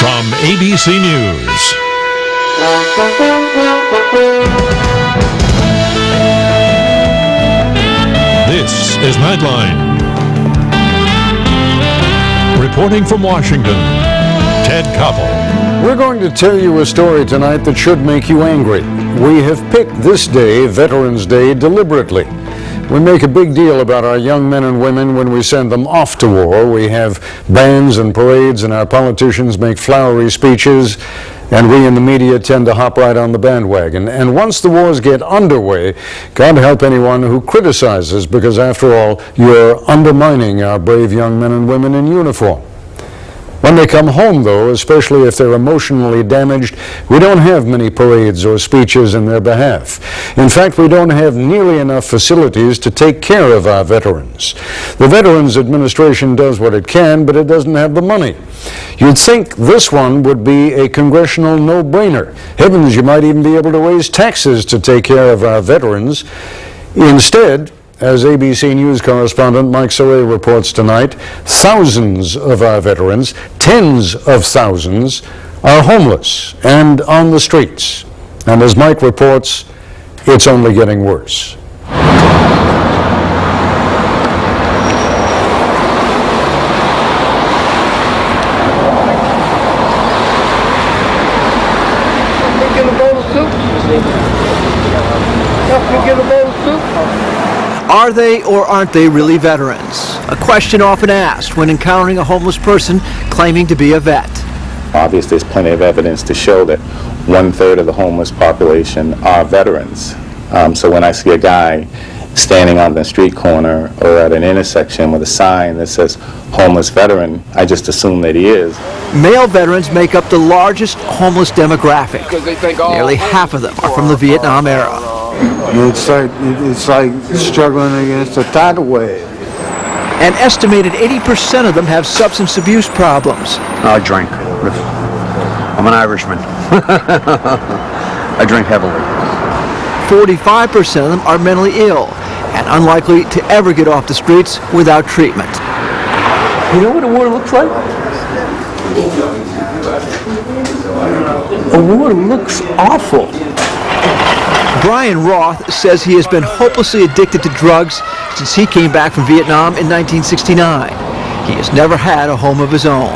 From ABC News. This is Nightline. Reporting from Washington, Ted Koppel. We're going to tell you a story tonight that should make you angry. We have picked this day, Veterans Day, deliberately. We make a big deal about our young men and women when we send them off to war. We have bands and parades, and our politicians make flowery speeches, and we in the media tend to hop right on the bandwagon. And once the wars get underway, God help anyone who criticizes, because after all, you're undermining our brave young men and women in uniform. When they come home, though, especially if they're emotionally damaged, we don't have many parades or speeches in their behalf. In fact, we don't have nearly enough facilities to take care of our veterans. The Veterans Administration does what it can, but it doesn't have the money. You'd think this one would be a congressional no-brainer. Heavens, you might even be able to raise taxes to take care of our veterans. Instead, as ABC News correspondent Mike Saray reports tonight, thousands of our veterans, tens of thousands, are homeless and on the streets. And as Mike reports, it's only getting worse. Are they or aren't they really veterans? A question often asked when encountering a homeless person claiming to be a vet. Obviously, there's plenty of evidence to show that 1/3 of the homeless population are veterans. So when I see a guy standing on the street corner or at an intersection with a sign that says homeless veteran, I just assume that he is. Male veterans make up the largest homeless demographic. Nearly half of them are from the Vietnam era. It's like struggling against a tidal wave. An estimated 80% of them have substance abuse problems. I drink. I'm an Irishman. I drink heavily. 45% of them are mentally ill and unlikely to ever get off the streets without treatment. You know what a war looks like? A war looks awful. Brian Roth says he has been hopelessly addicted to drugs since he came back from Vietnam in 1969. He has never had a home of his own.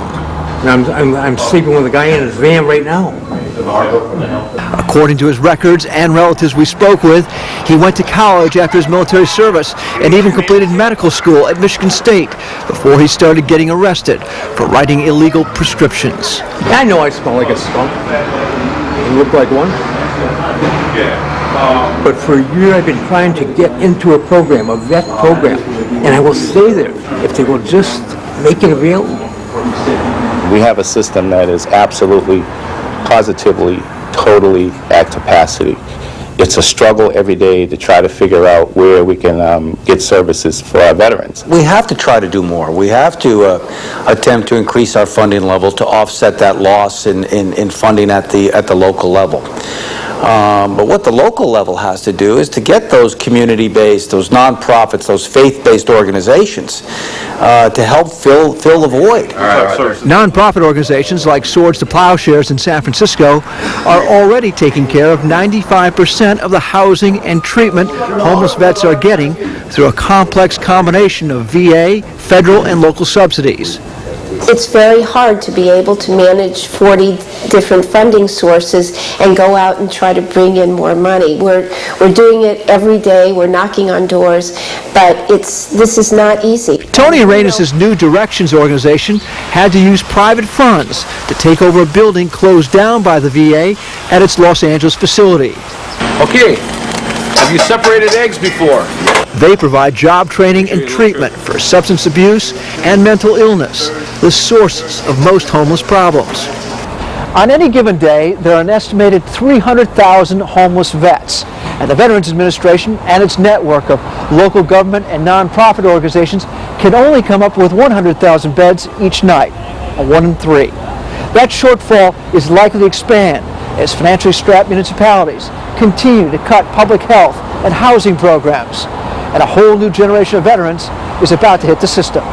I'm sleeping with a guy in his van right now. According to his records and relatives we spoke with, he went to college after his military service and even completed medical school at Michigan State before he started getting arrested for writing illegal prescriptions. I know I smell like a skunk. You look like one. But for a year I've been trying to get into a program, a vet program, and I will stay there if they will just make it available. We have a system that is absolutely, positively, totally at capacity. It's a struggle every day to try to figure out where we can get services for our veterans. We have to try to do more. We have to attempt to increase our funding level to offset that loss in funding at the local level. But what the local level has to do is to get those community-based, those nonprofits, those faith-based organizations to help fill the void. Nonprofit organizations like Swords to Plowshares in San Francisco are already taking care of 95% of the housing and treatment homeless vets are getting through a complex combination of VA, federal, and local subsidies. It's very hard to be able to manage 40 different funding sources and go out and try to bring in more money. We're doing it every day. We're knocking on doors, but this is not easy. Tony Arenas' New Directions organization had to use private funds to take over a building closed down by the VA at its Los Angeles facility. Okay, have you separated eggs before? They provide job training and treatment for substance abuse and mental illness, the sources of most homeless problems. On any given day, there are an estimated 300,000 homeless vets, and the Veterans Administration and its network of local government and nonprofit organizations can only come up with 100,000 beds each night, a 1 in 3. That shortfall is likely to expand as financially strapped municipalities continue to cut public health and housing programs, and a whole new generation of veterans is about to hit the system.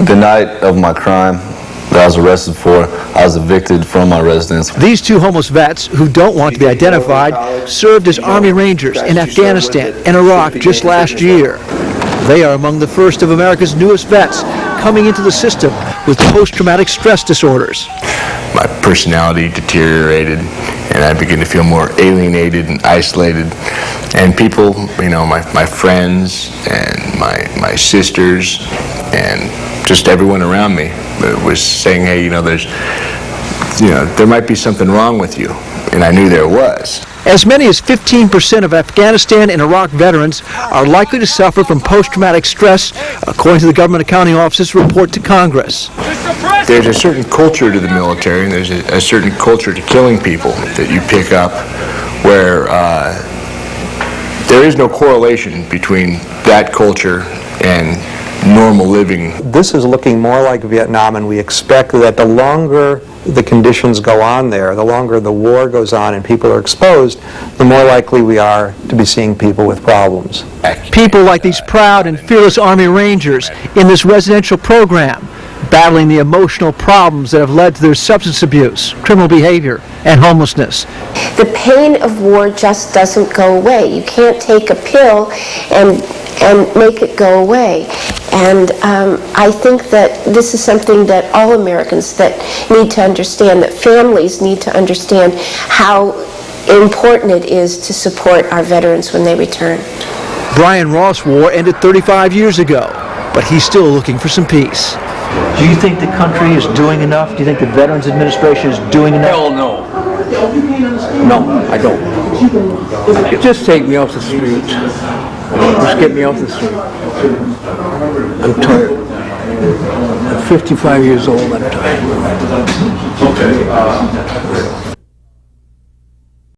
The night of my crime, that I was arrested for. I was evicted from my residence. These two homeless vets, who don't want to be identified, served as Army Rangers in Afghanistan and Iraq just last year. They are among the first of America's newest vets coming into the system with post-traumatic stress disorders. My personality deteriorated, and I began to feel more alienated and isolated. And people, my friends and my sisters and just everyone around me was saying, hey, there might be something wrong with you. And I knew there was. As many as 15% of Afghanistan and Iraq veterans are likely to suffer from post-traumatic stress, according to the Government Accounting Office's report to Congress. There's a certain culture to the military, and there's a certain culture to killing people that you pick up where there is no correlation between that culture and normal living. This is looking more like Vietnam, and we expect that the longer the conditions go on there, the longer the war goes on and people are exposed, the more likely we are to be seeing people with problems. People like these proud and fearless Army Rangers in this residential program, battling the emotional problems that have led to their substance abuse, criminal behavior, and homelessness. The pain of war just doesn't go away. You can't take a pill and make it go away. And I think that this is something that all Americans that need to understand, that families need to understand how important it is to support our veterans when they return. Brian Ross' war ended 35 years ago, but he's still looking for some peace. Do you think the country is doing enough? Do you think the Veterans Administration is doing enough? Hell no. No, I don't. Just take me off the street. Just get me off the street. I'm tired. I'm 55 years old. I'm tired.